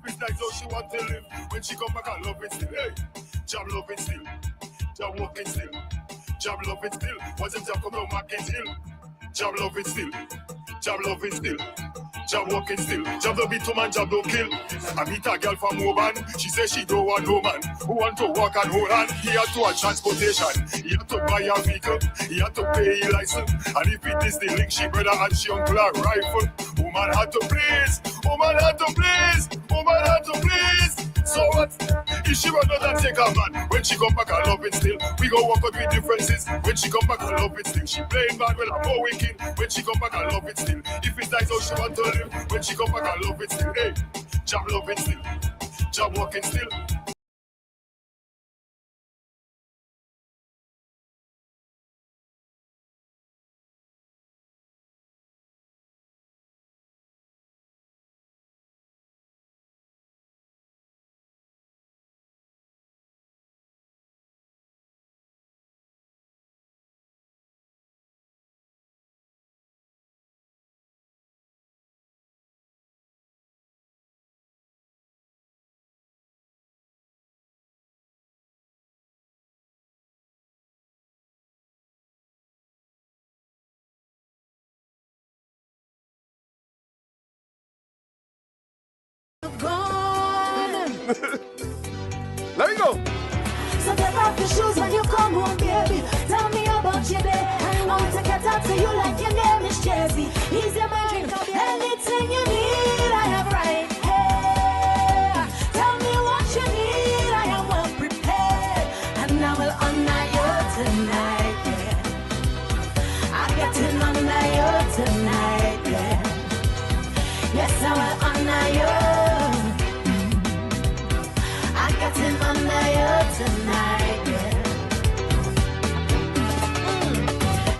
it's nice how she want to live. When she come back, I love it still. Hey, job love it still. Job walking still. Job love it still. Once them job come down, Market Hill. Job love it still. Job love it still. Job walking still. Job don't beat 2 man, job don't kill. I meet a girl from Oban. She says she don't want no man who want to walk and hold on. He had to have transportation. He had to buy a vehicle. He had to pay a license. And if it is the link, she brother and she uncle a rifle. Woman had to please. Woman had to please. Woman had to please. So what? If she run out and take a man, when she come back, I love it still. We go walk out with differences. When she come back, I love it still. She playing bad, well, I'm more wicked. When she come back, I love it still. If it's nice how she want to live, when she come back, I love it still. Hey, job love it still. Job walking still. Let me go. So take off your shoes when you come home, baby. Tell me about your day. I want to get out to you like your name is Jesse. Easy my drink up, anything you need, I have right here. Tell me what you need, I am well prepared. And I will honor you tonight, yeah. I'm getting under you tonight, yeah. Yes, I will honor you. Getting under you tonight, yeah.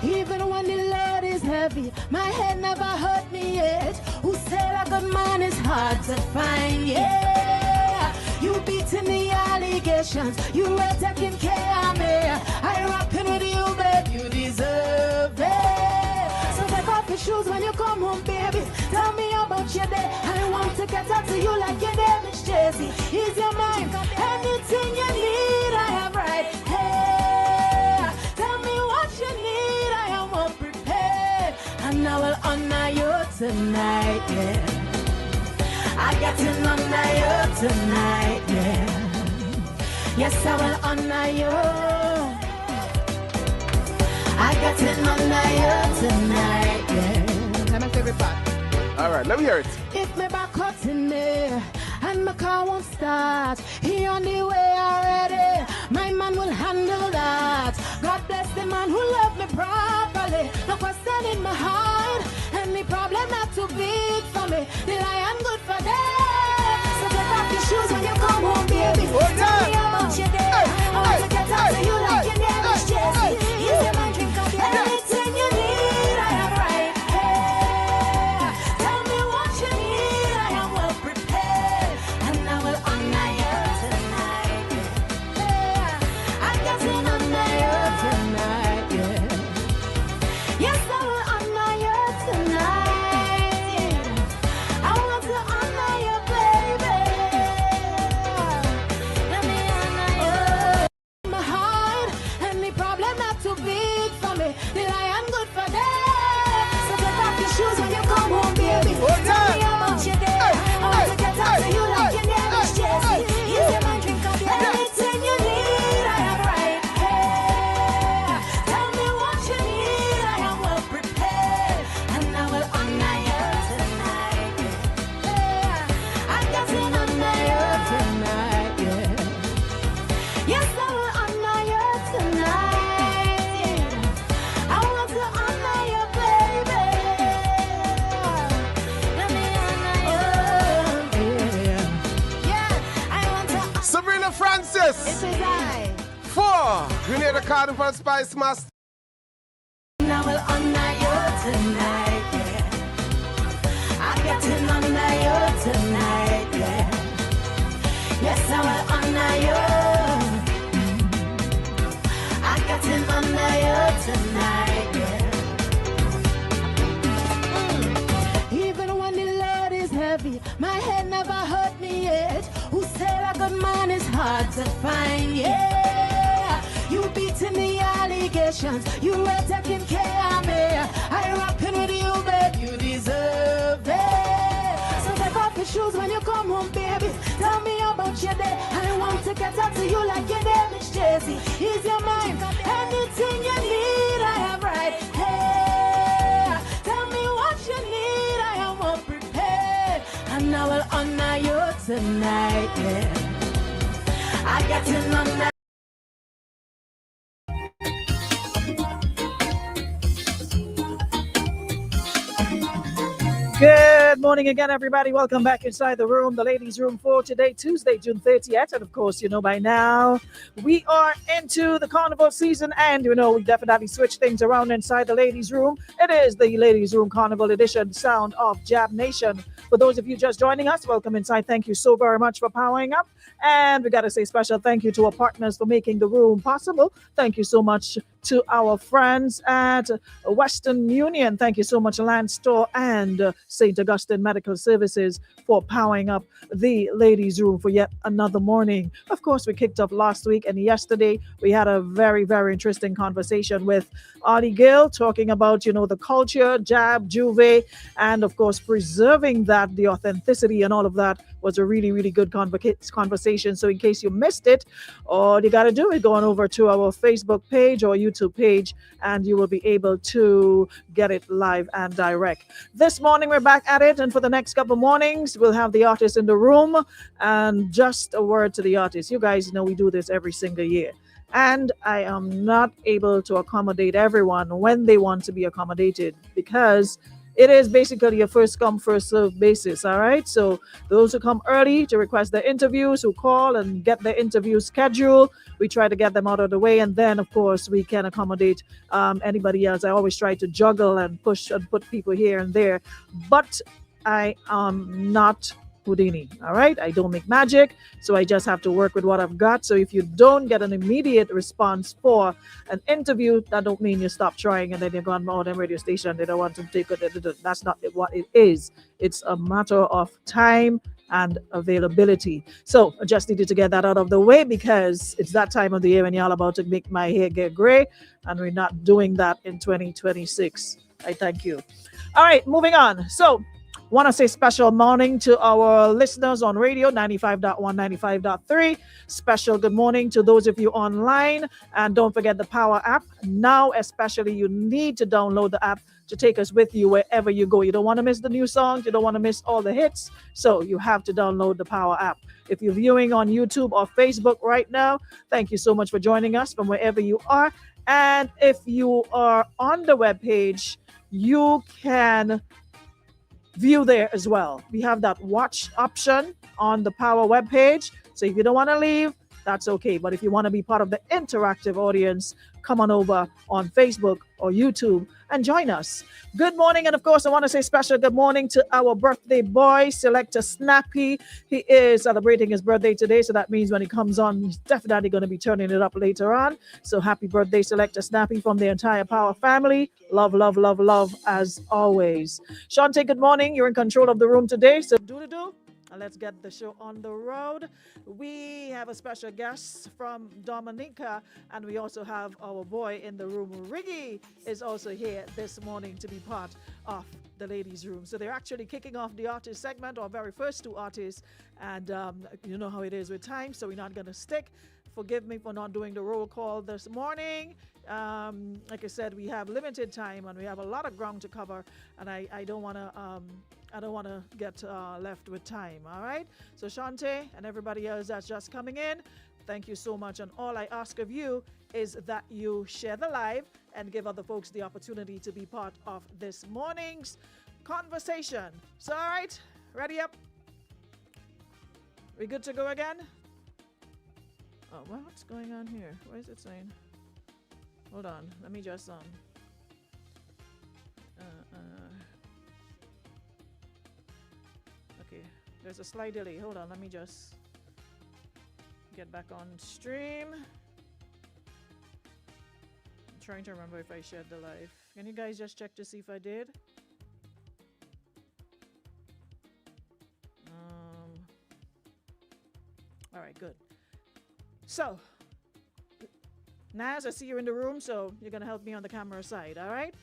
Even when the load is heavy, my head never hurt me yet. Who said a good man is hard to find? Yeah, you beating the allegations, you were taking care of me. I rapping with you, babe, you deserve it. So take off your shoes when you come home, baby. Tell me about your day. I want to get out to you like your name is Jesse. Ease your mind. Anything you need, I have right here. Tell me what you need, I am well prepared. And I will honor you tonight, yeah. I get to honor you tonight, yeah. Yes, I will honor you. I get to honor you tonight, yeah. That's my favorite part. All right, let me hear it. If me back cutting me and my car won't start, he on the way already. My man will handle that. God bless the man who loved me properly. No question in my heart. Any problem not too big for me. The lion good for them. So take off your shoes when you come home, baby. Oh, yeah. Tell me about your day. I want to get out to you like your name is Jesse. Easy man, drink up anything you need. I have right here. Tell me what you need. I am well prepared. And I will honor you tonight. Yeah. I'm getting under you tonight. Yeah. Yes, I will honor you tonight. Yeah. I want to honor you, baby. Let me honor you. My heart, any problem not too big for me. The lion good for them. So take off your shoes when you come home, baby. Oh, yeah. Tell me about your day. I want to get out to you like your name is Jesse. Easy man, drink up anything you need. I have right here. Tell me what you need. I am well prepared. And I will honor you tonight. Yeah. I'm getting under you tonight. Yeah. Yes, I will honor you tonight. Yeah. I want to honor you, baby. Let me honor you. Yeah. Yeah, I want to. Sabrina It Francis. is I. 4. You need a Carnival Spice Master. And I will honor you tonight, yeah. I'm getting under you tonight, yeah. Yes, I will honor you. I'm getting under you tonight, yeah. Even when the load is heavy, my head never hurt me yet. hard to find, yeah. You beating the allegations, you attacking KMA. I rockin' with you, babe, you deserve it. So take off your shoes when you come home, baby. Tell me about your day. I want to get out to you like your name is Jay-Z. Ease your mind, anything you need, I have right here. Tell me what you need, I am all prepared. And I will honor you tonight, yeah. I got to know that. Good morning again, everybody. Welcome back inside the room, the ladies' room for today, Tuesday, June 30th. And of course, you know by now, we are into the carnival season. And you know, we definitely switch things around inside the ladies' room. It is the ladies' room carnival edition, sound of Jab Nation. For those of you just joining us, welcome inside. Thank you so very much for powering up. And we got to say special thank you to our partners for making the room possible. Thank you so much to our friends at Western Union. Thank you so much, Land Store and St. Augustine Medical Services, for powering up the ladies' room for yet another morning. Of course, we kicked off last week, and yesterday we had a very, very interesting conversation with Artie Gill, talking about, you know, the culture, jab, juve, and of course, preserving that, the authenticity and all of that was a really, really good conversation. So in case you missed it, all you got to do is go on over to our Facebook page or YouTube page, and you will be able to get it live and direct. This morning, we're back at it, and for the next couple mornings, we'll have the artists in the room. And just a word to the artists. You guys know we do this every single year. And I am not able to accommodate everyone when they want to be accommodated, because it is basically a first come, first serve basis. All right. So those who come early to request their interviews, who call and get their interview scheduled, we try to get them out of the way. And then, of course, we can accommodate anybody else. I always try to juggle and push and put people here and there. But I am not Houdini. All right. I don't make magic. So I just have to work with what I've got. So if you don't get an immediate response for an interview, that don't mean you stop trying and then you're going on them radio station. They don't want to take it. That's not what it is. It's a matter of time and availability. So I just needed to get that out of the way, because it's that time of the year when y'all about to make my hair get gray, and we're not doing that in 2026. I thank you. All right, moving on. So want to say special morning to our listeners on radio, 95.1, 95.3. Special good morning to those of you online. And don't forget the Power app. Now, especially, you need to download the app to take us with you wherever you go. You don't want to miss the new songs. You don't want to miss all the hits. So you have to download the Power app. If you're viewing on YouTube or Facebook right now, thank you so much for joining us from wherever you are. And if you are on the webpage, you can view there as well. We have that watch option on the Power webpage. So if you don't want to leave, that's okay. But if you want to be part of the interactive audience, come on over on Facebook or YouTube and join us. Good morning. And of course, I want to say special good morning to our birthday boy, Selector Snappy. He is celebrating his birthday today. So that means when he comes on, he's definitely going to be turning it up later on. So happy birthday, Selector Snappy, from the entire Power family. Love, love, love, love as always. Shante, good morning. You're in control of the room today. So do. Let's get the show on the road. We have a special guest from Dominica, and we also have our boy in the room. Riggy is also here this morning to be part of the ladies' room. So they're actually kicking off the artist segment, our very first two artists. And you know how it is with time, so we're not going to stick. Forgive me for not doing the roll call this morning. Like I said, we have limited time and we have a lot of ground to cover, and I don't want to get left with time. All right. So Shante and everybody else that's just coming in, thank you so much. And all I ask of you is that you share the live and give other folks the opportunity to be part of this morning's conversation. So all right, ready up? We good to go again? Oh, well, what's going on here? What is it saying? Hold on, let me just okay, there's a slight delay. Hold on, let me just get back on stream. I'm trying to remember if I shared the live. Can you guys just check to see if I did? All right, good. So, Naz, I see you in the room, so you're going to help me on the camera side, all right?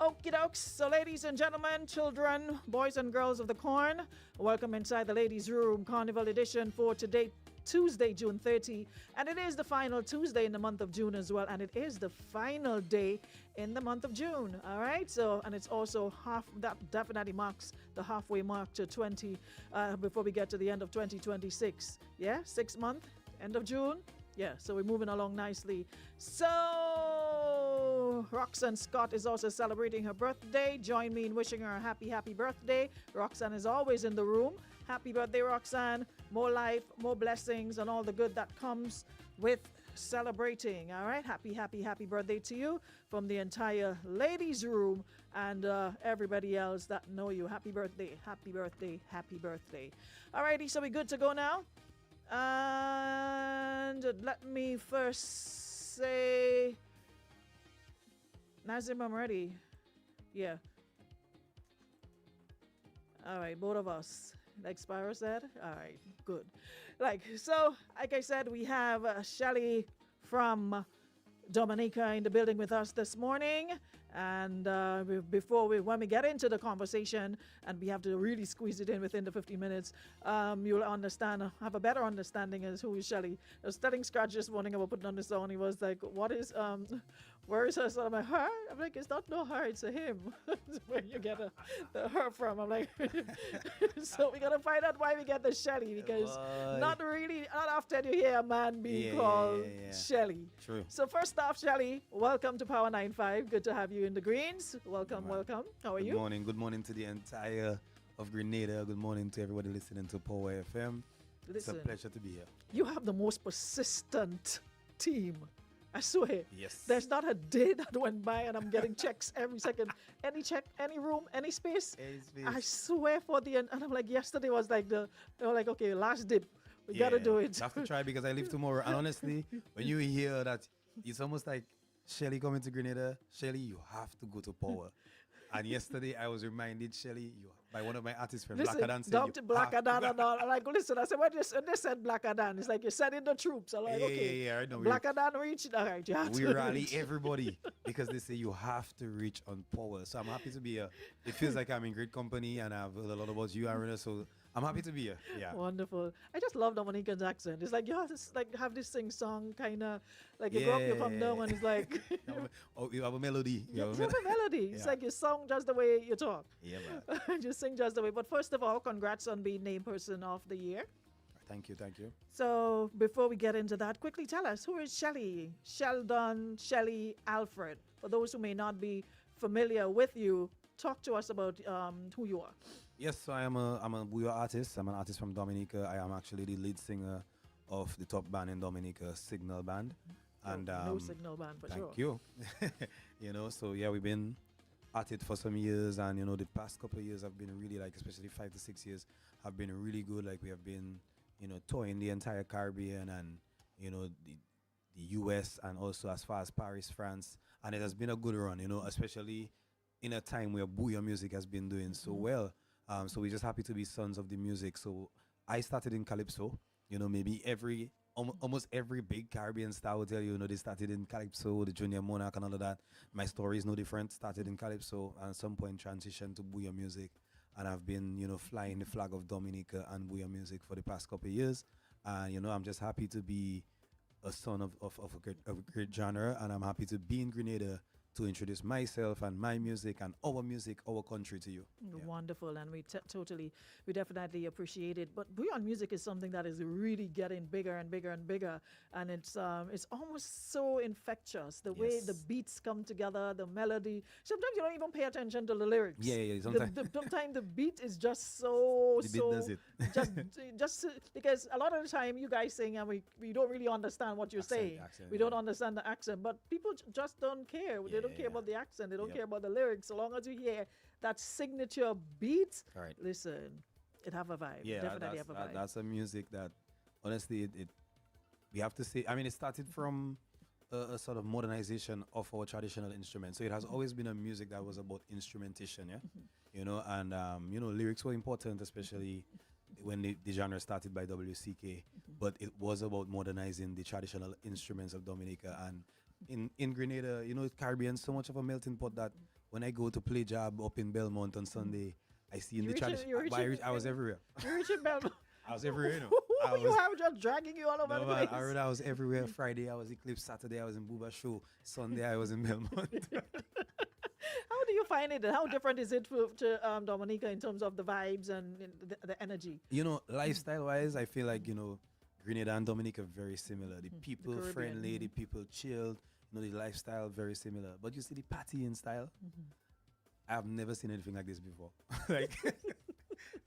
Okie dokes. So, ladies and gentlemen, children, boys and girls of the corn, welcome inside the ladies' room Carnival edition for today, Tuesday, June 30. And it is the final Tuesday in the month of June as well. And it is the final day in the month of June. All right. So, and it's also that definitely marks the halfway mark to 20 before we get to the end of 2026. Yeah. 6 month, end of June. Yeah, so we're moving along nicely. So, Roxanne Scott is also celebrating her birthday. Join me in wishing her a happy, happy birthday. Roxanne is always in the room. Happy birthday, Roxanne. More life, more blessings, and all the good that comes with celebrating. All right, happy, happy, happy birthday to you from the entire ladies' room and everybody else that know you. Happy birthday, happy birthday, happy birthday. All righty, so we good to go now? And let me first say, Nazim, I'm ready. Yeah. All right, both of us. Like Spyro said. All right, good. Like I said, we have Shelly from Dominica in the building with us this morning. And when we get into the conversation, and we have to really squeeze it in within the 50 minutes, you'll have a better understanding as who is Shelly. I was telling Scratch this morning about putting on the song. He was like, where is her son? I'm like, her? I'm like, it's not no her, it's a him. Where you get the her from? I'm like, so we got to find out why we get the Shelly, because not often you hear a man being called Shelly. True. So first off, Shelly, welcome to Power 95. Good to have you in the greens. Welcome. How are you? Good morning to the entire of Grenada. Good morning to everybody listening to Power FM. It's a pleasure to be here. You have the most persistent team. I swear. Yes. There's not a day that went by and I'm getting checks every second. Any check, any room, any space. I swear and I'm like, yesterday was like they were like, okay, last dip. We gotta do it. I have to try because I leave tomorrow. And honestly, when you hear that, it's almost like Shelly coming to Grenada. Shelly, you have to go to Power. And yesterday I was reminded, Shelly, by one of my artist friends, Blackadan said, Dr. Blackadan and all. I'm like, listen, I said, when they said Blackadan, it's like you're sending the troops. I'm like, okay. I know. Blackadan reached. All right, you have we to rally reach. everybody because they say you have to reach on Power. So I'm happy to be here. It feels like I'm in great company and I've heard a lot about you, Aruna. So I'm happy to be here. Yeah. Wonderful. I just love Dominican's accent. It's like you have this, have this sing song kind of like you go up, you come down, and it's like you have a melody. You have a melody. It's like you song just the way you talk. Yeah, man. Just sing just the way. But first of all, congrats on being named Person of the Year. Thank you. So before we get into that, quickly tell us, who is Shelly? Sheldon, Shelly, Alfred. For those who may not be familiar with you, talk to us about who you are. Yes, so I'm a Buyo artist. I'm an artist from Dominica. I am actually the lead singer of the top band in Dominica, Signal Band. And no Signal Band for sure. Thank you. So yeah, we've been at it for some years, and the past couple of years have been really, like, especially 5 to 6 years, have been really good. Like, we have been touring the entire Caribbean and the US, and also as far as Paris, France, and it has been a good run, especially in a time where Booyah music has been doing so well. So we're just happy to be sons of the music. So I started in Calypso. Maybe almost every big Caribbean star will tell you, they started in Calypso, the Junior Monarch and all of that. My story is no different. Started in Calypso and at some point transitioned to Booyah music. And I've been, flying the flag of Dominica and Booyah music for the past couple of years. And, I'm just happy to be a son of a great genre. And I'm happy to be in Grenada to introduce myself and my music, our country to you. Yeah. Wonderful, and we definitely appreciate it. But Bouillon music is something that is really getting bigger and bigger and bigger, and it's almost so infectious. The way the beats come together, the melody. Sometimes you don't even pay attention to the lyrics. Yeah. Sometimes the beat is just so the beat does it. just because a lot of the time you guys sing and we don't really understand what you're saying. We don't understand the accent, but people just don't care. They don't care about the accent. They don't care about the lyrics. So long as you hear that signature beat, listen, it have a vibe. Definitely have a vibe. That's a music that, honestly, we have to say. I mean, it started from a sort of modernization of our traditional instruments. So it has always been a music that was about instrumentation, and lyrics were important, especially when the genre started by WCK. but it was about modernizing the traditional instruments of Dominica. And in Grenada, Caribbean, so much of a melting pot that when I go to play job up in Belmont on Sunday, I see in the tradition. I was everywhere. You're reaching Belmont. I was everywhere, You have just dragging you all over the place. I was everywhere. Friday, I was Eclipse. Saturday, I was in Booba Show. Sunday, I was in Belmont. How do you find it? How different is it to Dominica in terms of the vibes and the energy? Lifestyle-wise, I feel like, Grenada and Dominica are very similar. The people Caribbean, friendly, the people chilled, the lifestyle very similar. But you see the partying style, I've never seen anything like this before.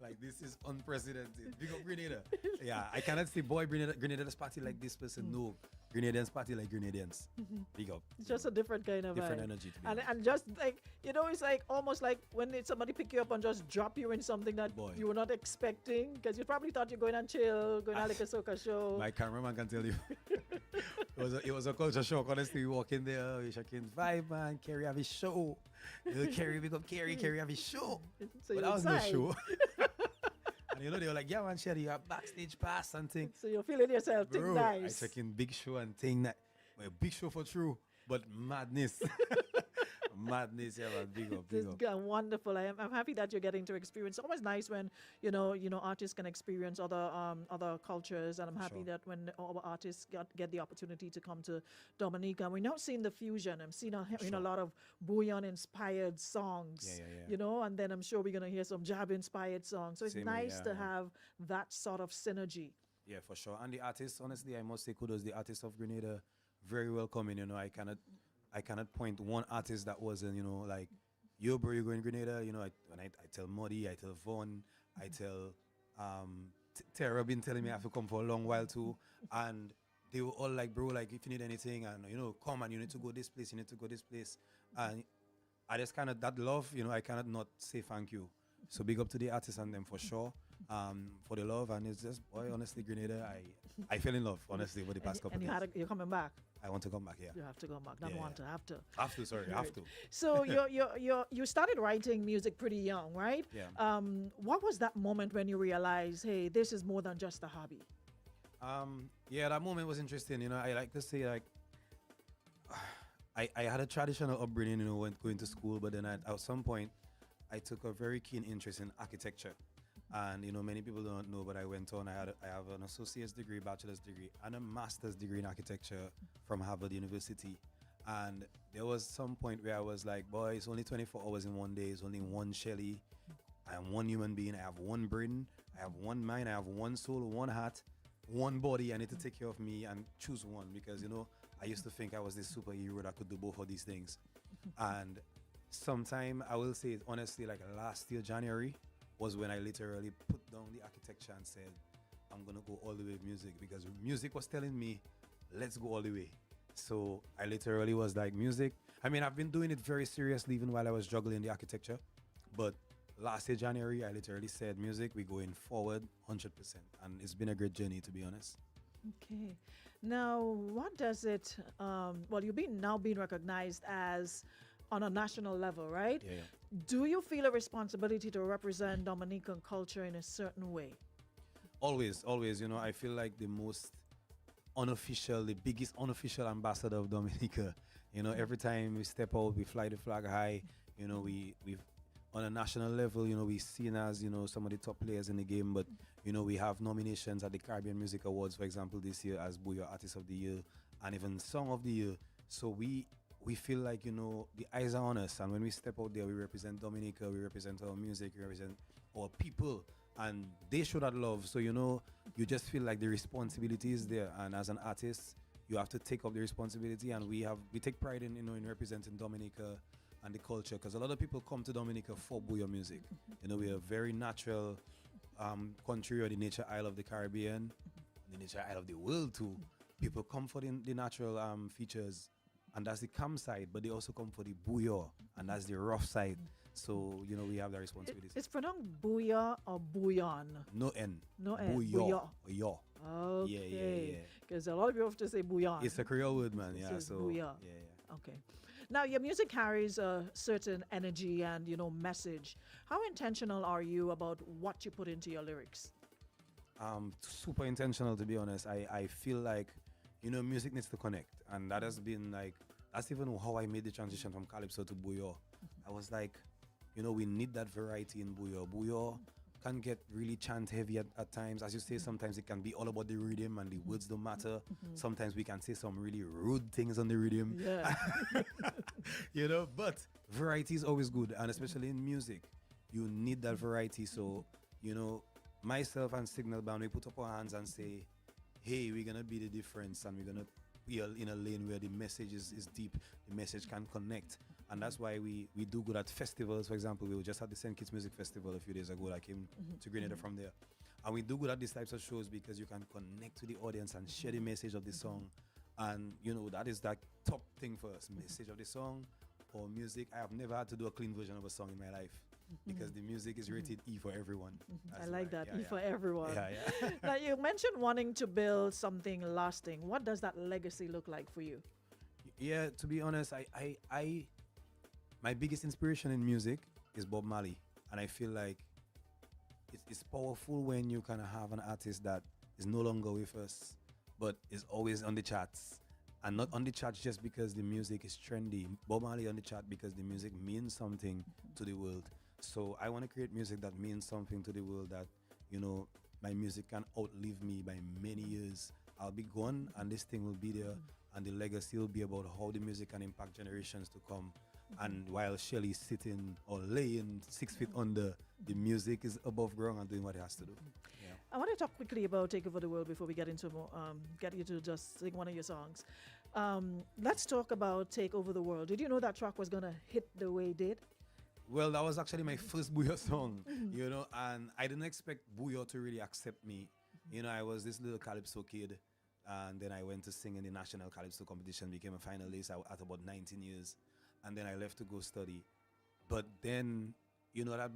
Like this is unprecedented. Big up Grenada. Yeah, I cannot say boy Grenada's party like this person. No, Grenadians party like Grenadians. Big up. It's just a different kind of different vibe. energy to be And just like it's like almost like when somebody pick you up and just drop you in something that you were not expecting, because you probably thought you're going and chill, going out like a soca show. My cameraman can tell you. It was a culture shock. Honestly, we walk in there, we check in vibe, man. Kerry have his show. Kerry, big up Kerry have his show. So but that was no show. And they were like, yeah, man, Sherry, you have backstage pass and thing. So you're feeling yourself, think Bro, nice. I check in big show and thing that, well, big show for true, but madness. Madness, yeah, man, big up. It's wonderful. I'm happy that you're getting to experience. It's always nice when artists can experience other cultures, and I'm happy that when our artists get the opportunity to come to Dominica. We're now seeing the fusion. I'm seeing a lot of bouillon inspired songs. Yeah. And then I'm sure we're gonna hear some jab inspired songs. So it's nice to have that sort of synergy. Yeah, for sure. And the artists, honestly, I must say kudos. The artists of Grenada, very welcoming. I cannot point one artist that wasn't, like, yo, bro, you going Grenada? When I tell Muddy, I tell Vaughn, I tell Tara been telling me I have to come for a long while too. And they were all like, bro, like, if you need anything, and, come and you need to go this place, you need to go this place. And I just that love, I cannot not say thank you. So big up to the artists and them for sure, for the love. And it's just, boy, honestly, Grenada, I fell in love, honestly, over the past couple of days. You're coming back? I want to come back, yeah. You have to come back. Not want to, have to. Have to, sorry, have to. So you started writing music pretty young, right? Yeah. What was that moment when you realized, hey, this is more than just a hobby? Yeah, that moment was interesting. I like to say, like, I had a traditional upbringing, when going to school, but then at some point, I took a very keen interest in architecture. And, many people don't know, but I went on, I have an associate's degree, bachelor's degree, and a master's degree in architecture from Harvard University. And there was some point where I was like, boy, it's only 24 hours in one day. It's only one Shelly. I am one human being. I have one brain. I have one mind. I have one soul, one heart, one body. I need to take care of me and choose one because, I used to think I was this superhero that could do both of these things. And sometime, I will say, honestly, like last year, January, was when I literally put down the architecture and said, I'm going to go all the way with music because music was telling me, let's go all the way. So I literally was like, music. I mean, I've been doing it very seriously even while I was juggling the architecture. But last year, January, I literally said, music, we're going forward 100%. And it's been a great journey, to be honest. Okay. Now, what does it, you've now been recognized as on a national level, right? Yeah. Do you feel a responsibility to represent Dominican culture in a certain way? Always. I feel like the biggest unofficial ambassador of Dominica. Every time we step out, we fly the flag high. We've on a national level, we seen as, some of the top players in the game, but, we have nominations at the Caribbean Music Awards, for example, this year as Booyah Artist of the Year and even Song of the Year. So we feel like, the eyes are on us. And when we step out there, we represent Dominica, we represent our music, we represent our people. And they show that love. So, you just feel like the responsibility is there. And as an artist, you have to take up the responsibility. And we take pride in, in representing Dominica and the culture. Because a lot of people come to Dominica for Booyah music. We are a very natural country, or the nature isle of the Caribbean, the nature isle of the world too. People come for the natural features. And that's the calm side, but they also come for the booyah, and that's the rough side. So, we have the responsibility. It's pronounced booyah or bouillon? No N. No N. Booyah. Booyah. Okay. Yeah. Because a lot of people have to say bouillon. It's a Creole word, man. Yeah. So booyah. Yeah. Okay. Now, your music carries a certain energy and, message. How intentional are you about what you put into your lyrics? Super intentional, to be honest. I feel like, music needs to connect, and that has been like, that's even how I made the transition from calypso to bouillon. I was like, we need that variety in bouillon. Bouillon can get really chant heavy at times. As you say, sometimes it can be all about the rhythm and the words don't matter. Sometimes we can say some really rude things on the rhythm. Yeah. But variety is always good, and especially in music, you need that variety. So, myself and Signal Band, we put up our hands and say, hey, we're gonna be the difference, and we're gonna be in a lane where the message is deep, the message can connect. And that's why we do good at festivals. For example, we just had the St. Kitts Music Festival a few days ago. I came to Grenada from there. And we do good at these types of shows because you can connect with the audience and share the message of the song. And, that is that top thing for us, message of the song or music. I have never had to do a clean version of a song in my life because the music is rated E for everyone. I like that, Yeah, for everyone. Yeah. Now, you mentioned wanting to build something lasting. What does that legacy look like for you? Yeah, to be honest, my biggest inspiration in music is Bob Marley. And I feel like it's powerful when you kind of have an artist that is no longer with us, but is always on the charts. And not on the charts just because the music is trendy. Bob Marley on the chart because the music means something to the world. So I want to create music that means something to the world, that, my music can outlive me by many years. I'll be gone and this thing will be there, and the legacy will be about how the music can impact generations to come. And while Shelly's sitting or laying 6 feet under, the music is above ground and doing what it has to do. Yeah. I want to talk quickly about Take Over the World before we get into more, get you to just sing one of your songs. Let's talk about Take Over the World. Did you know that track was going to hit the way it did? Well, that was actually my first Bouillon song, and I didn't expect Bouillon to really accept me. I was this little calypso kid, and then I went to sing in the national calypso competition, became a finalist at about 19 years. And then I left to go study. But then, that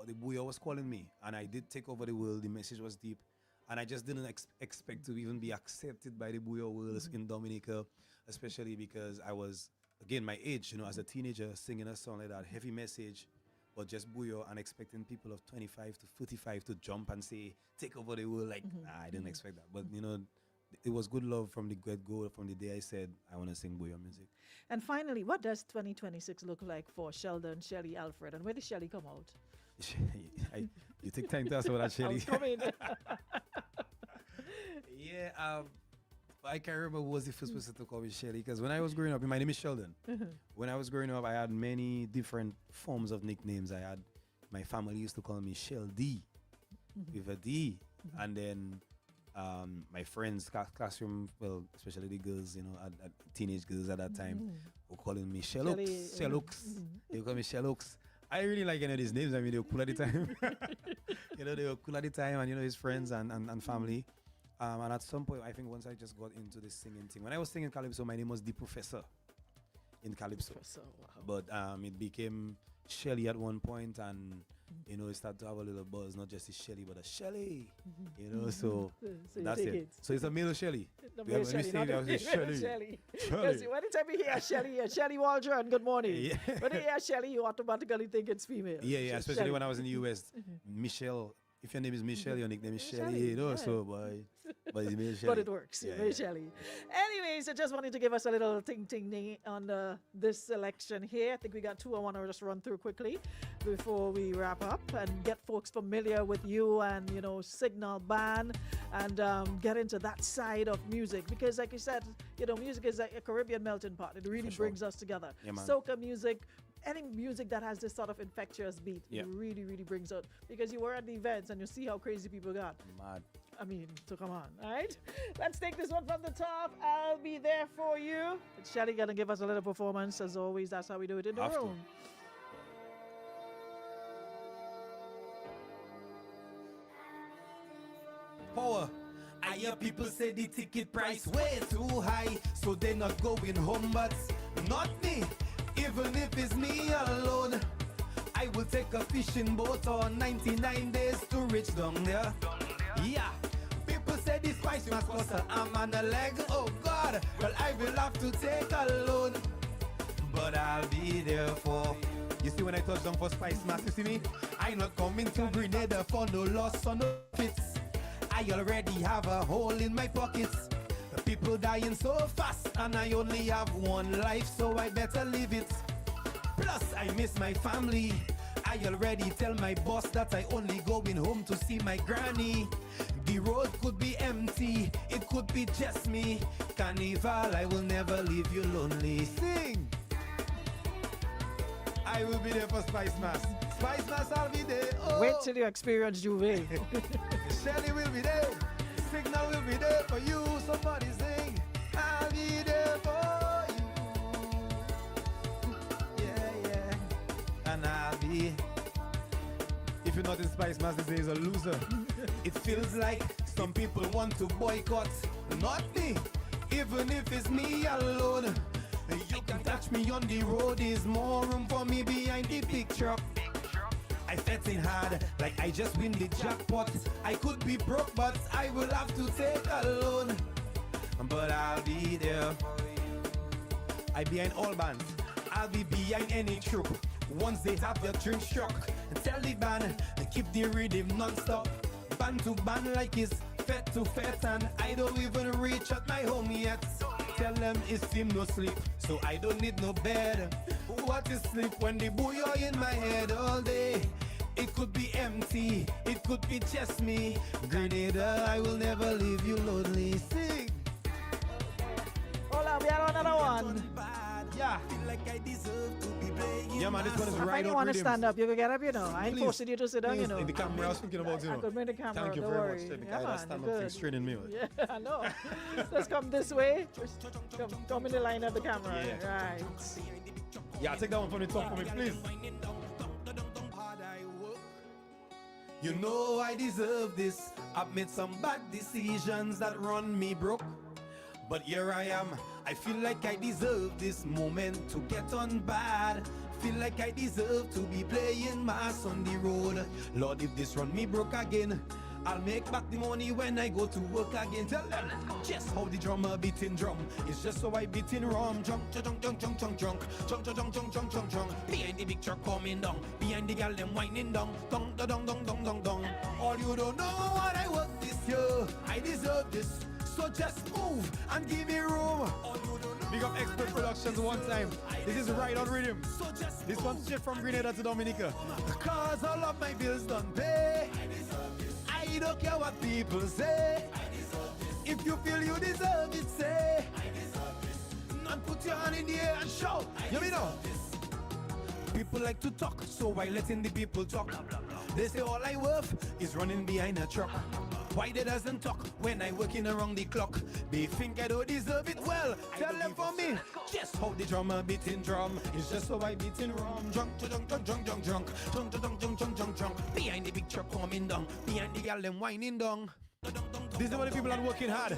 the Bouillon was calling me. And I did take over the world. The message was deep. And I just didn't expect to even be accepted by the Bouillon world in Dominica, especially because I was, again, my age, as a teenager, singing a song like that, heavy message, but just Bouillon, and expecting people of 25 to 45 to jump and say, take over the world. I didn't expect that. But, it was good love from the get-go, from the day I said, I want to sing Bouillon music. And finally, what does 2026 look like for Sheldon, Shelly, Alfred? And where did Shelly come out? You take time to ask about that, Shelly. I was coming. Yeah, I can't remember who was the first person to call me Shelly, because when I was growing up, my name is Sheldon. When I was growing up, I had many different forms of nicknames. My family used to call me Shell D, with a D. And then my friends, classroom, well, especially the girls, teenage girls at that time, were calling me Shellux. They would call me Shellux. I really like any of these names. I mean, they were cool at the time. They were cool at the time, and his friends and family. And at some point, I think once I just got into the singing thing. When I was singing Calypso, my name was The Professor in Calypso. Wow. But it became Shelly at one point, and it started to have a little buzz, not just a Shelly, but a Shelly. So that's it. So it's a male Shelly. The male Shelly, not the Shelly. Because anytime you hear Shelly Waldron, good morning. Yeah. When you hear Shelly, you automatically think it's female. Yeah, especially when I was in the US. Michelle, if your name is Michelle, your nickname is Shelly, so but it's male Shelly. But it works, male Shelly. Anyways, I just wanted to give us a little ting on this selection here. I think we got two I want to just run through quickly before we wrap up and get folks familiar with you and, Signal Band, and get into that side of music. Because like you said, music is like a Caribbean melting pot. It really brings us together. Yeah, soca music, any music that has this sort of infectious beat, it really, really brings out. Because you were at the events and you see how crazy people got. Mad. I mean, so come on, all right? Let's take this one from the top. I'll be there for you. It's Shelly gonna give us a little performance. As always, that's how we do it in the room. Power. I hear people say the ticket price way too high, so they're not going home, but not me. Even if it's me alone, I will take a fishing boat on 99 days to reach down there. Yeah, people say this price must cost an arm and a leg. Oh God, well I will have to take a loan, but I'll be there for. You see when I touch down for Spice Mass, you see me? I not coming to Grenada for no loss or no fits. I already have a hole in my pockets. The people dying so fast, and I only have one life, so I better live it. Plus, I miss my family. I already tell my boss that I only going home to see my granny. The road could be empty, it could be just me. Carnival, I will never leave you lonely. Sing! I will be there for Spice Mass. Spice Mass, I'll be there. Oh. Wait till you experience Juve. Shelly will be there. Signal will be there for you. Somebody sing. I'll be there for you. Yeah, yeah. And I'll be. If you're not in Spice Mass, this is a loser. It feels like some people want to boycott. Not me. Even if it's me alone. You can touch me on the road. There's more room for me behind the big truck. I fetting hard, like I just win the jackpot. I could be broke, but I will have to take a loan. But I'll be there. I behind all bands. I'll be behind any troop. Once they have their drink struck, tell the band keep the rhythm non-stop. Band to band like it's fet to fet, and I don't even reach at my home yet. Tell them it's him no sleep, so I don't need no bed. What is sleep when the boy are in my head all day? It could be empty, it could be just me. Grenada, I will never leave you lonely. Sing. Hola, we are on another one. Yeah. Yeah, man, this one is right you on want to rhythms. stand up, you can get up, you know. I ain't Please. forcing you to sit down, you Please, know. in the camera, I was thinking about, you I know. could bring the camera, Thank you don't very worry. much, because Yeah, that man, stand up good. thing straining me. Yeah, I know. Let's come this way. Come in the line of the camera. Yeah. Right. Yeah, take that one from the top for me, please. You know I deserve this. I've made some bad decisions that run me broke. But here I am. I feel like I deserve this moment to get on bad. Feel like I deserve to be playing mass on the road. Lord, if this run me broke again, I'll make back the money when I go to work again. Tell them just how the drummer beating drum. It's just so I beating rum. Drunk, drunk, drunk, drunk, drunk, drunk, drunk, drunk, drunk, drunk, drunk, drunk. Behind the big truck coming down. Behind the gal them winding down. Dong, dong, dong, dong, dong, dong. All you don't know what I work this year. I deserve this. So just move and give me room. Big up Expert Productions one time. This is right on rhythm. This one's straight from Grenada to Dominica. Cause all of my bills done pay. I don't care what people say. If you feel you deserve it, say. And put your hand in the air and shout. You know. People like to talk, so why letting the people talk? They say all I worth is running behind a truck. Why they doesn't talk when I working around the clock? They think I don't deserve it. Well, tell them for me. Just how the drummer beating drum. It's just so I beating rum. Drunk, drunk, drunk, drunk, drunk, drunk, drunk, drunk, drunk, drunk, drunk, drunk. Behind the big truck coming down. Behind the gal them whining down. These are what the people are working hard.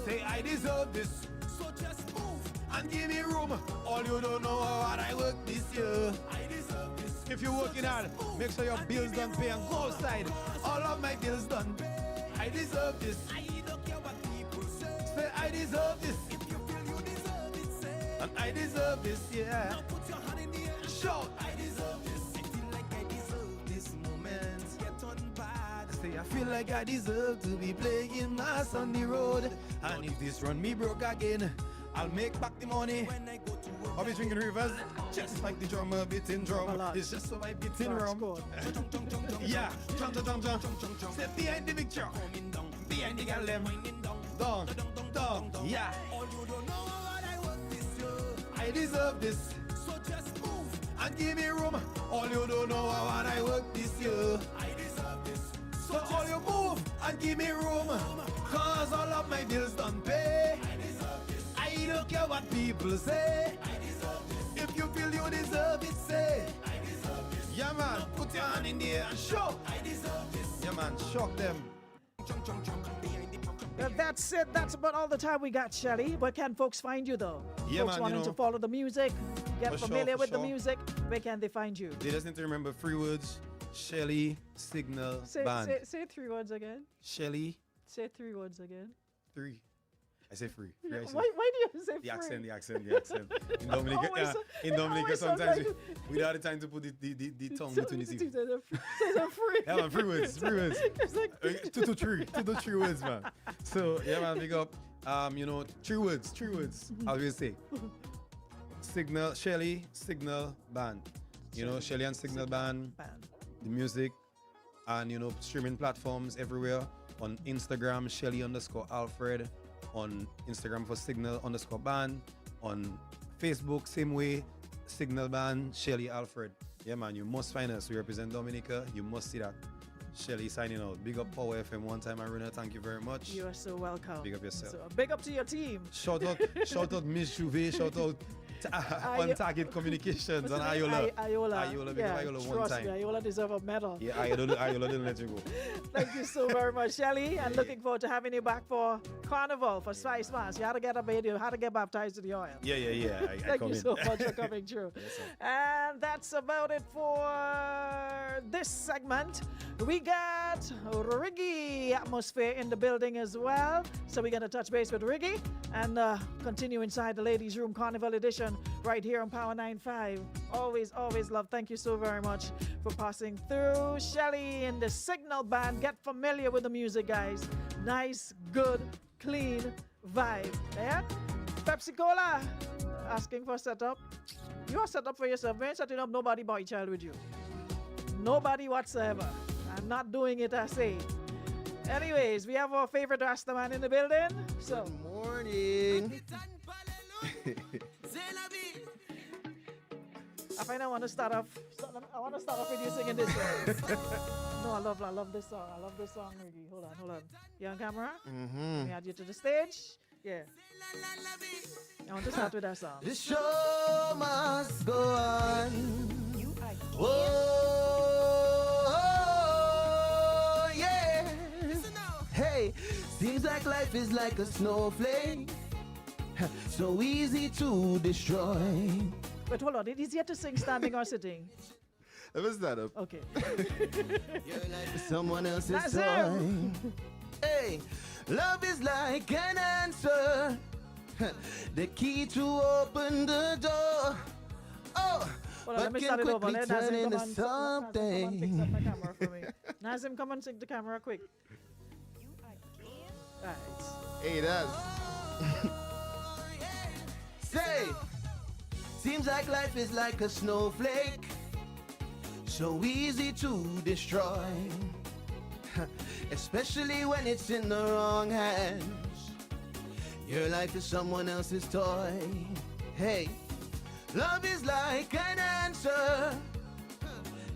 Say I deserve this. So just move and give me room. All you don't know what I work this year. I deserve this. If you're working hard, make sure your bills done pay and go outside. All of my bills done pay. I deserve this. I don't care what people say. Say I deserve this. If you feel you deserve it, say. And I deserve this, yeah. Now put your hand in the air and shout. I deserve this. I feel like I deserve this moment. Get on bad. Say I feel like I deserve to be playing mass on the road. And if this run me broke again, I'll make back the money when I go to work. I'll be drinking rivers, just like the drummer beating drum. It's just so I beat in rum. Yeah, jump, jump, jump, jump. Step behind the big truck, behind the gal them. Down, down, yeah. All you don't know what I work this year. I deserve this, so just move and give me room. All you don't know what I work this year. I deserve this, so all you move and give me room. Cause all of my bills done pay. I don't care what people say. I deserve this. If you feel you deserve it, say. I deserve this. Yeah, man, put your hand in the air and show. I deserve this. Yeah, man, shock them. That's it. That's about all the time we got, Shelly. Where can folks find you, though? Yeah, folks man, wanting you know, to follow the music, get for familiar sure, with the sure. music, where can they find you? They just need to remember 3 words. Shelly, Signal, Band. Say 3 words again. Shelly, Say 3 words again. 3. I say free. Free, I say. Why do you say The free? accent. In Dominica, Always- in Dominica always sounds sometimes like- we don't have the time to put the tongue between the teeth. Says I'm free. Yeah, man, free words. It's like, Two to three words, man. So yeah, man, big up. Three words. I'll just say. Signal, Shelly, Signal Band. Shelly and Signal Band, band. the music, and streaming platforms everywhere. On Instagram, Shelly_Alfred. On Instagram for Signal_Band. On Facebook, same way, Signal Band, Shelly Alfred. Yeah, man, you must find us. We represent Dominica. You must see that. Shelly signing out. Big up Power FM one time, Aruna. Thank you very much. You are so welcome. Big up yourself. So, big up to your team. Shout out Miss Juve. Shout out on Target Communications and Ayola. Ayola. Big up Ayola one Trust time. me, Ayola deserve a medal. Yeah, Ayola didn't let you go. Thank you so very much, Shelly. And looking forward to having you back for Carnival, for Spice Mass. You had to get up, you had to get baptized in the oil. Yeah. I Thank come you in. so much for coming through. Yes, sir. And that's about it for this segment. We got Riggy atmosphere in the building as well. So we're going to touch base with Riggy and continue inside the Ladies Room Carnival edition right here on Power 95. Always love. Thank you so very much for passing through. Shelly in the Signal Band. Get familiar with the music, guys. Nice, good, clean vibe. Yeah? Pepsi Cola asking for setup. You are set up for yourself. We ain't setting up nobody boy child with you. Nobody whatsoever. I'm not doing it, I say. Anyways, we have our favorite Rasta man in the building. So, Good morning. I find I want to start off with you singing this song. No, I love this song. I love this song, Ricky. Hold on. You on camera? Mm-hmm. Let me add you to the stage. Yeah. I want to start with that song. The show must go on. Oh, yeah. Hey, seems like life is like a snowflake, so easy to destroy. But hold on, it is yet to sing standing or sitting. Let me stand up. Okay. Someone else's That's toy. him. Hey, love is like an answer, the key to open the door. Oh, Hold on, let but me can start it over. quickly Let turn Nazim into come on fix up my something. camera for me. Nazim, come and sync the camera quick. Alright. Hey, that's. Say, seems like life is like a snowflake, so easy to destroy, especially when it's in the wrong hands. Your life is someone else's toy. Hey, love is like an answer,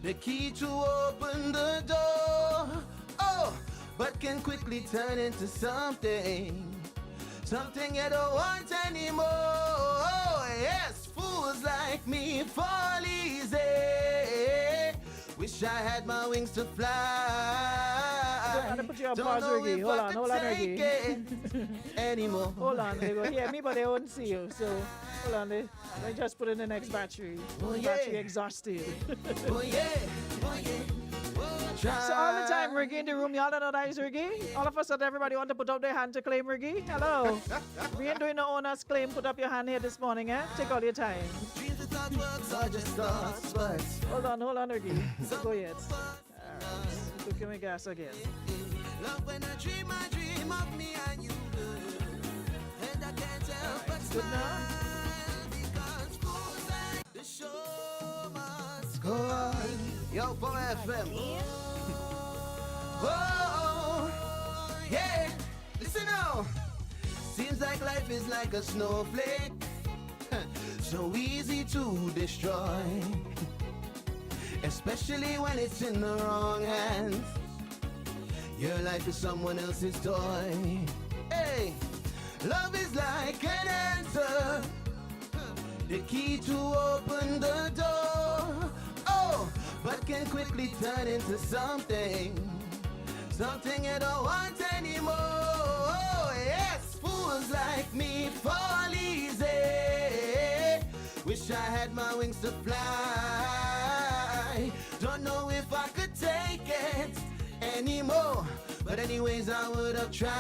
the key to open the door. Oh, but can quickly turn into something you don't want anymore. Oh, yes, fools like me fall easy. Wish I had my wings to fly. I'm gonna put you on Don't pause, know Ricky. if Hold I on, could hold on, take Ricky. it anymore. Hold on, they go hear me, but they won't see you. So, hold on, they just put in the next battery. Oh, yeah. Battery exhausted. Oh yeah, oh yeah. So all the time, Ricky in the room, y'all don't know that is Ricky. All of a sudden, everybody want to put up their hand to claim Ricky. Hello. We ain't doing no owner's claim. Put up your hand here this morning, eh? Take all your time. Dreams and thoughts, works are just thoughts, but Hold on, Ricky. Go yet. Alright. Cooking with gas again. love when I dream of me and you, and I can't help but Good now? because fools like the show must go on. Yo, Power FM. Oh, yeah. Listen now. Seems like life is like a snowflake, so easy to destroy, especially when it's in the wrong hands. Your life is someone else's toy. Hey, love is like an answer, the key to open the door. Oh, but can quickly turn into something you don't want anymore. Oh, yes, fools like me fall easy. Wish I had my wings to fly. Don't know if I could take it anymore, but anyways I would have tried.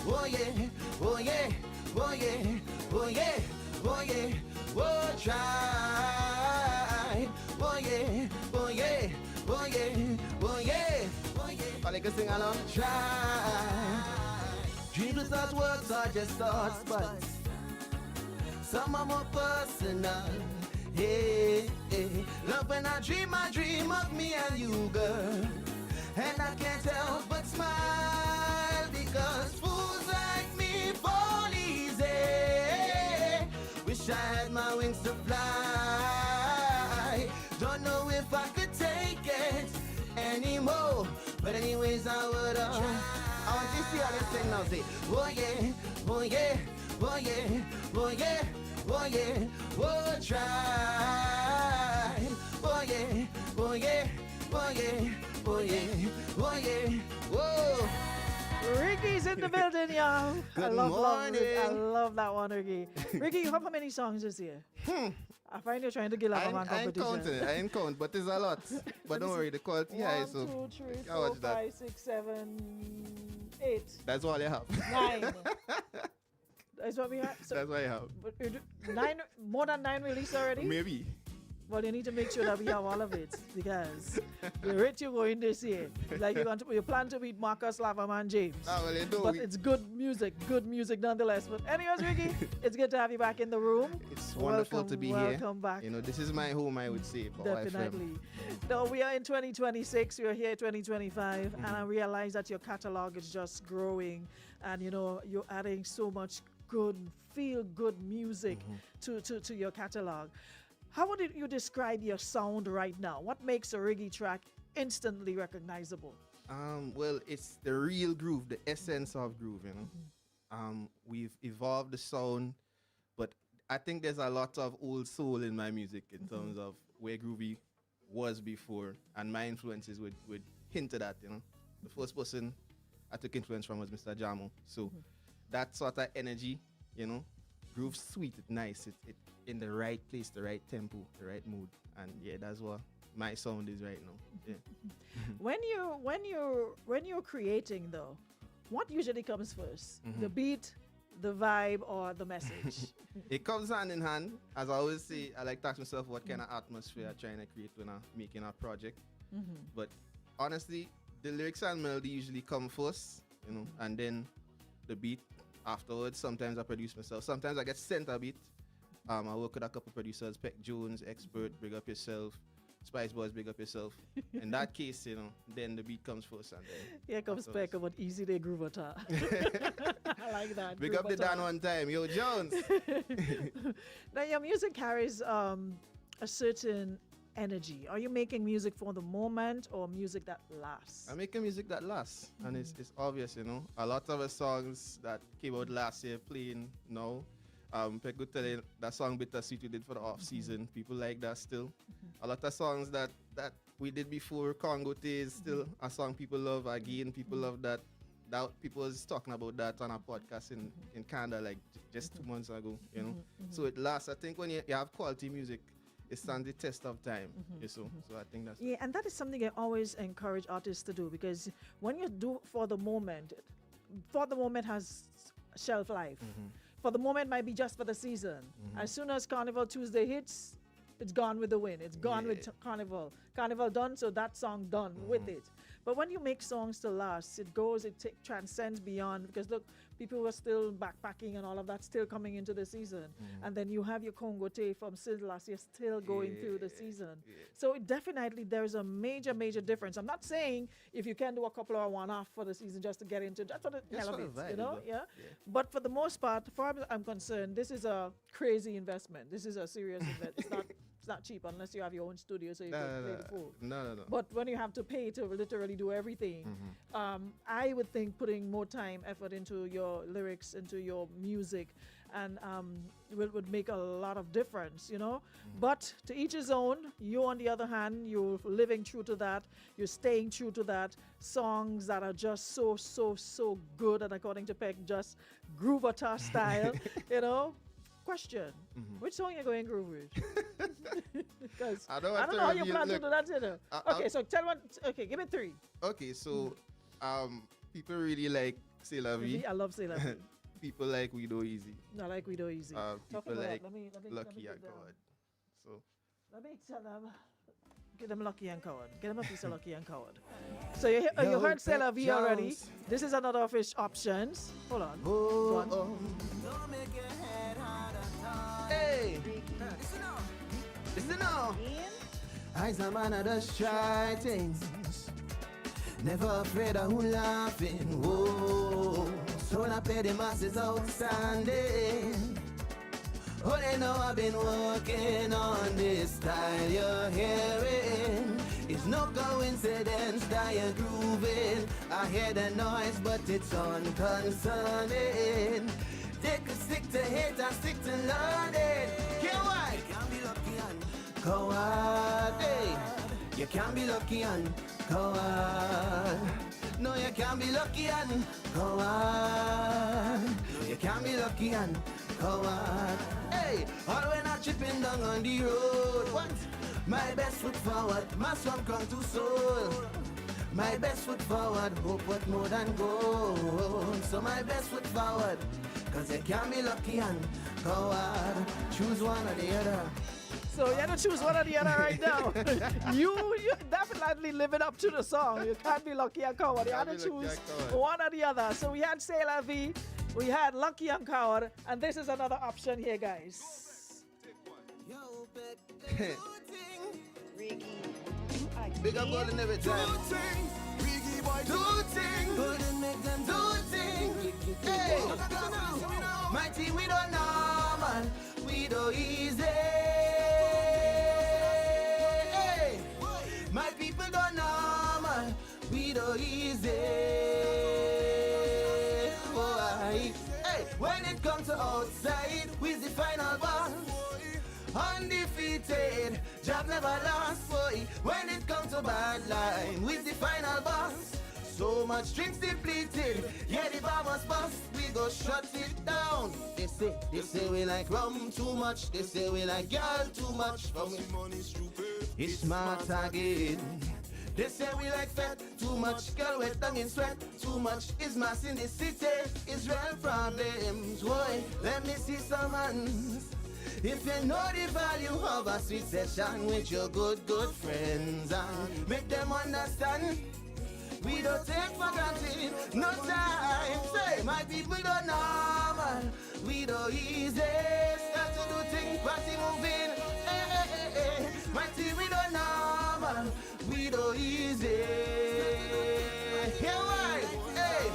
Oh yeah, oh yeah, oh try. Oh yeah, oh yeah, oh yeah, oh yeah, oh yeah. All I can sing along. Try. Dreams without words are just thoughts, but some are more personal. Hey, hey. Love when I dream of me and you, girl. And I can't help but smile because fools like me fall easy. Wish I had my wings to fly. Don't know if I could take it anymore. But anyways, I would I want you to see how they sing now. Say, oh yeah, oh yeah, oh yeah, oh yeah, oh yeah, oh try. Oh yeah, oh yeah, oh yeah, oh yeah, oh yeah, whoa. Ricky's in the building, y'all. Good I morning. love that one, Ricky. Ricky, you have how many songs this year? I find you're trying to get up on I ain't competition. counting it. I ain't count, but it's a lot. But don't worry, the quality high, so 1, 2, 3, I 4, watch that. 5, 6, 7, 8, That's all you have. 9. That's what we have. So, That's all you have. but 9, more than 9 released already? Maybe. Well, you need to make sure that we have all of it because the rate you're going this year, like you plan to beat Marcus Lavaman James. Ah, well, you know, But it's good music nonetheless. But anyways, Ricky, it's good to have you back in the room. It's wonderful to be here. Welcome back. You know, this is my home, I would say. For Definitely. No, we are in 2026. We are here 2025, and I realize that your catalog is just growing, and you know you're adding so much good, feel good music to your catalog. How would you describe your sound right now? What makes a reggae track instantly recognizable? Well, it's the real groove, the essence of groove, you know. We've evolved the sound, but I think there's a lot of old soul in my music in terms of where groovy was before, and my influences would hint at that, you know. The first person I took influence from was Mr. Jamo. So that sort of energy, you know, groove sweet, it's nice, it in the right place, the right tempo, the right mood, and yeah, that's what my sound is right now. Yeah. When you're creating though, what usually comes first? The beat, the vibe, or the message? It comes hand in hand. As I always say, I like to ask myself what kind of atmosphere I'm trying to create when I'm making a project. But honestly, the lyrics and melody usually come first, you know, and then the beat afterwards. Sometimes I produce myself. Sometimes I get sent a beat. I work with a couple producers, Peck Jones, Expert, Big Up Yourself, Spice Boys, Big Up Yourself. In that case, you know, then the beat comes first and then Here comes Peck about Easy Day Groovata. I like that. Big up the Groovata. Dan one time, yo Jones. Now your music carries a certain energy. Are you making music for the moment or music that lasts? I'm making music that lasts, and it's obvious, you know. A lot of the songs that came out last year playing now. Peck would tell you that song Bittersweet we did for the off season. People like that still. A lot of songs that we did before Congo is still a song people love. Again, people love that. That people was talking about that on a podcast in Canada like just 2 months ago, you know. So it lasts. I think when you have quality music, it stands the test of time. So I think that's And that is something I always encourage artists to do, because when you do for the moment has shelf life. For the moment might be just for the season. As soon as Carnival Tuesday hits, it's gone with the wind. It's gone with Carnival. Carnival done, so that song done with it. But when you make songs to last, it transcends beyond, because look, people were still backpacking and all of that still coming into the season. And then you have your Congo Tea from since last year still going through the season. So definitely there's a major, major difference. I'm not saying if you can do a couple or one-off for the season just to get into that's what the hell of it, you know? But for the most part, as far as I'm concerned, this is a crazy investment. This is a serious investment. It's not cheap unless you have your own studio so you can play the full. No. But when you have to pay to literally do everything, I would think putting more time, effort into your lyrics, into your music, and would make a lot of difference, you know. But to each his own. You, on the other hand, you're living true to that. You're staying true to that. Songs that are just so good, and according to Peck, just Groovata style, you know. Question: which song you going groove with? Because I don't know how you plan to do that, you know. Okay, so tell one. Okay, give me 3. Okay, so people really like C'est La Vie. I love C'est La Vie. people like We Do Easy. No, like we do easy. People Talking about like that, let me Lucky get and down. Coward. So Let me tell them. Get them Lucky and Coward. Get them a piece of Lucky and Coward. So you heard C'est La Vie already. Jones. This is another of his options. Hold on. Go on. Hey, listen now. I's a man that does try things. Never afraid of who laughing. Whoa, so I pay the masses outstanding. Oh, they know I've been working on this style you're hearing. It's no coincidence that you're grooving. I hear the noise, but it's unconcerning. They could stick to hate and stick to learning. Yeah, why? You can't be lucky and coward. Hey, you can't be lucky and coward. No, you can't be lucky and coward. No, you can't be lucky and coward. Hey, all when I'm tripping down on the road. What? My best foot forward, my song come to soul. My best foot forward, hope what more than gold. So my best foot forward, cause you can't be lucky and coward. Choose one or the other. So you have to choose one or the other right now. you definitely living up to the song. You can't be Lucky and Coward. You have to choose one or the other. So we had C'est La Vie, we had Lucky and Coward, and this is another option here, guys. Big up all in every time. Do thing, couldn't make them do thing. Hey, my team we don't normal, we do easy. Hey, my people don't normal, we do easy. Boy, hey, when it comes to outside, we's the final boss. Undefeated, job never lost, boy. When it comes to bad line, we's the final boss. So much drinks depleted, yeah, the bar must bust. We go shut it down. They say we like rum too much. They say we like girl too much. It's smart again. They say we like fat too much. Girl wet tongue in sweat too much. Is mass in the city, Israel problems. Boy, let me see some hands. If you know the value of a sweet session with your good friends, and make them understand, we don't take for granted, no time. Say, my people don't normal, we don't easy. Start to do things, party moving. Hey, hey, hey, hey. My team, we don't normal, we don't easy. Yeah, why? Hey,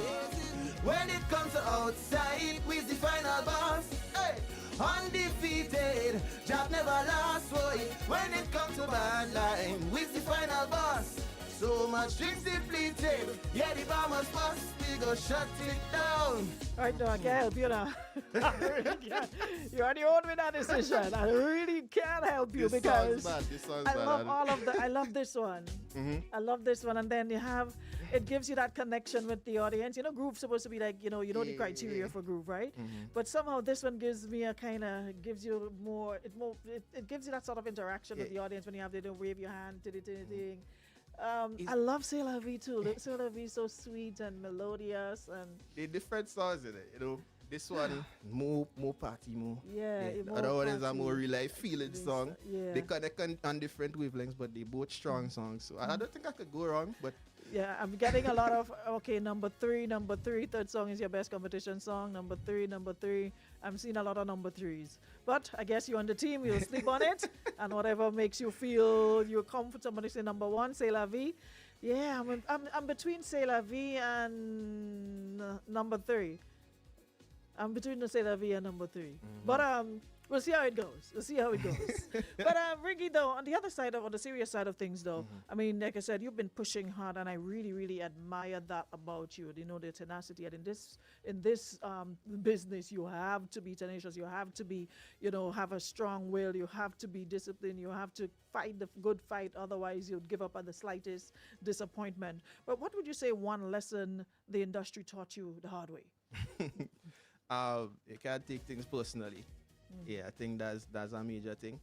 when it comes to outside, we's the final boss. Hey. Undefeated, job never lost, boy. When it comes to bad line, we's the final boss. So much drinks depleted, yeah, the bar must bust. We go shut it down. All right, no, I can't help you now. I really can't. You're on your own with that decision. I really can't help you This because song's bad. This song's I bad. love all of the. I love this one. I love this one, and then you have it gives you that connection with the audience. You know, groove's supposed to be like the criteria for groove, right? But somehow this one gives me a kind of gives you more. It gives you that sort of interaction with the audience when you have to wave your hand to the thing. I love C'est La Vie too. C'est La Vie is so sweet and melodious and The different songs in it, you know. This one more party, more. yeah. The more other one is a party. more real life feeling song. Yeah. They connect on different wavelengths, but they both strong songs. So I don't think I could go wrong. But Yeah, I'm getting a lot of number three, third song is your best competition song. Number three. I'm seeing a lot of number threes. But I guess you're on the team, you'll sleep on it. And whatever makes you feel you're comfortable to say number one, C'est La Vie. Yeah, I'm between C'est La Vie and number three. I'm between the C'est La Vie and number three. But we'll see how it goes. But Riggy, though, on the other side on the serious side of things, though, I mean, like I said, you've been pushing hard, and I really, really admire that about you. You know, the tenacity. And in this business, you have to be tenacious. You have to be, have a strong will. You have to be disciplined. You have to fight the good fight. Otherwise, you'd give up at the slightest disappointment. But what would you say one lesson the industry taught you the hard way? you can't take things personally. Yeah, I think that's a major thing.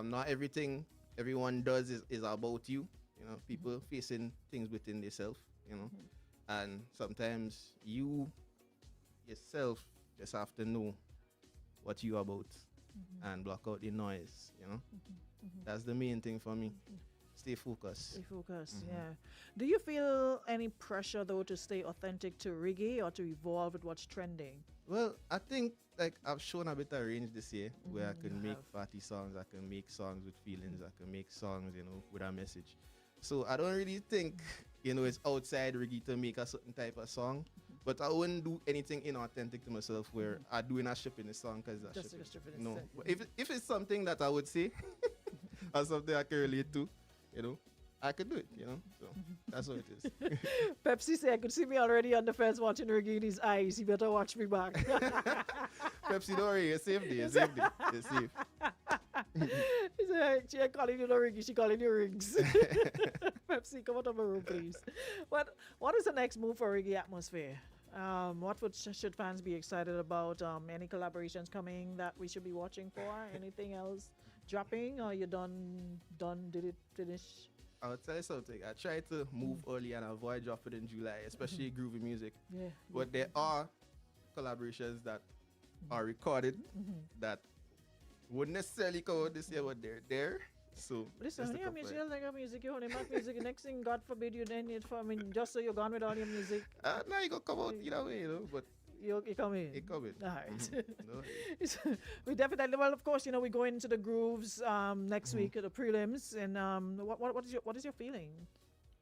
Not everything everyone does is about you. You know, people facing things within themselves. You know, and sometimes you yourself just have to know what you about and block out the noise, you know. That's the main thing for me. Stay focused. Stay focused, yeah. Do you feel any pressure though to stay authentic to reggae or to evolve with what's trending? Well, I think like I've shown a bit of range this year where I can You make have. party songs, I can make songs with feelings, I can make songs, you know, with a message. So I don't really think, you know, it's outside reggae to make a certain type of song. But I wouldn't do anything inauthentic to myself where I do in a shipping the song because I Just ship to strip it No, instead. but if it's something that I would say or something I can relate to, you know, I could do it, you know. So that's what it is. Pepsi say I could see me already on the fence watching reggae in his eyes. He better watch me back. Pepsi, don't worry, you're safe there, you're safe there. You're safe. He said, she ain't calling you no reggae, she calling you rings. Pepsi, come out of my room, please. What is the next move for reggae atmosphere? Should fans be excited about? Any collaborations coming that we should be watching for? Anything else dropping? Or you done? Did it finish? I'll tell you something. I try to move early and avoid dropping in July, especially groovy music. Yeah. But there are collaborations that are recorded that wouldn't necessarily come out this year, but they're there. So Listen, just when a you have couple music, you like music, you only make music. Next thing, God forbid, you then need for, I mean, just so you're gone with all your music, now you gonna come out either way, you know. But you come in. it coming. All right. No, We definitely, well, of course, you know, we go into the grooves next week at the prelims. And what is your feeling?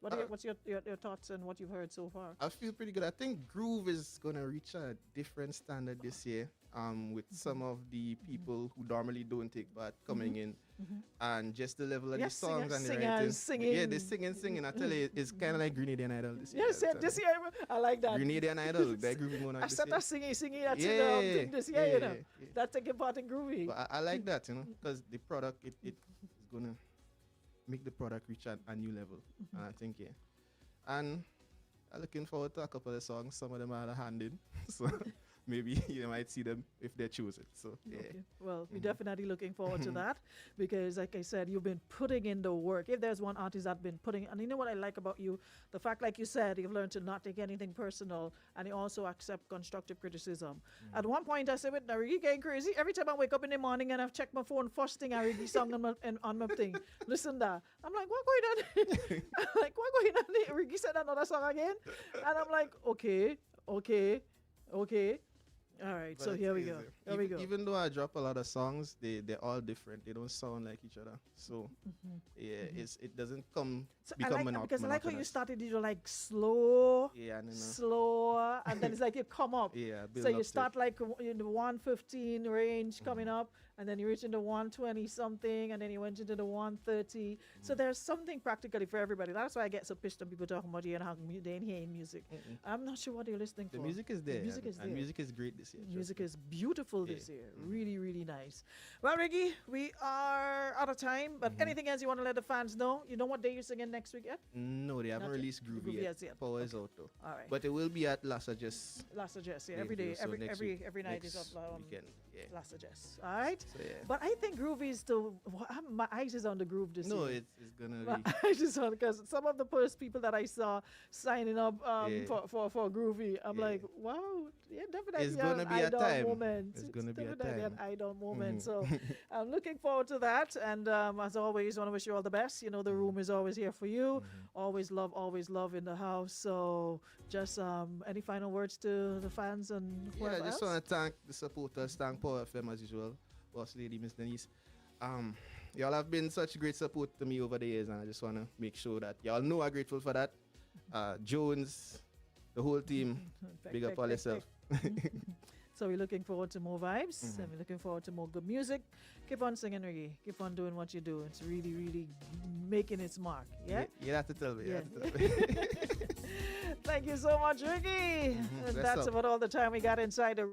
What's your thoughts and what you've heard so far? I feel pretty good. I think groove is gonna reach a different standard this year. With some of the people who normally don't take part coming in, and just the level of the songs and the writing. singing. Yeah, they singing. I tell you, it's kind of like Grenadian Idol this year. Yes, I'm telling this you. year, I like that. Grenadian Idol, they're groovy monarch I this said year. that singing, that's Yeah, in the thing this year, you know. yeah. That's taking part in groovy. But I like that, you know, because the product, it is gonna make the product reach a new level. And I think, yeah. And I'm looking forward to a couple of songs. Some of them are handed, so maybe you might see them if they choose it. So yeah. Okay. Well, we're definitely looking forward to that because, like I said, you've been putting in the work. If there's one artist that's been putting, and you know what I like about you, the fact, like you said, you've learned to not take anything personal, and you also accept constructive criticism. At one point, I said, "With the reggae getting crazy." Every time I wake up in the morning and I've checked my phone, first thing I reggae song on my thing. Listen, that I'm like, what going on? I'm like, what going on? Reggae said another song again, and I'm like, okay. All right, But so it's here we easy. go. Here we go. Even though I drop a lot of songs, they're all different. They don't sound like each other. So yeah, it doesn't So become because I like how you monotonous. started, you like slow, Yeah, and slower, and then it's like you come up. yeah, build So up you to start it. like in the 115 range coming up, and then you reach into 120 something, and then you went into the 130. So there's something practically for everybody. That's why I get so pissed when people talking about you and how they ain't hearing music. I'm not sure what you're listening The for. music is there. music and, is and there. music is great this year. trust Music me. is beautiful this Yeah. year. Really, really nice. Well, Ricky, we are out of time, but anything else you want to let the fans know? You know what day you're singing next week yet? No, they haven't Not yet. released Groovy Groovy yet. as yet. Power is out though. All right. But it will be at Lassa Just Last suggest, yeah. Yeah, Every day, so next week. every night next is up. weekend. Yeah. Last suggest. All right. So yeah. But I think groovy is still. My eyes is on the groove this No, year. it's gonna My be. eyes is on because some of the first people that I saw signing up Yeah. for groovy, I'm Yeah. like, wow, yeah, definitely. It's gonna an be a idol time. moment. It's gonna be a definitely an time. idol moment. Mhm. So I'm looking forward to that. And as always, want to wish you all the best. You know, the room is always here for you. Always love in the house. So just any final words to the fans and Yeah, whoever I just else? want to thank the supporters, thank Power FM as usual, boss lady Miss Denise. Y'all have been such great support to me over the years, and I just want to make sure that y'all know I'm grateful for that. Jones, the whole team, big up all yourself. So we're looking forward to more vibes and we're looking forward to more good music. Keep on singing reggae. Keep on doing what you do. It's really, really making its mark. Yeah? You have to tell me. You Yeah. have to tell me. Thank you so much, Ricky. And Bless that's up. about all the time we got inside the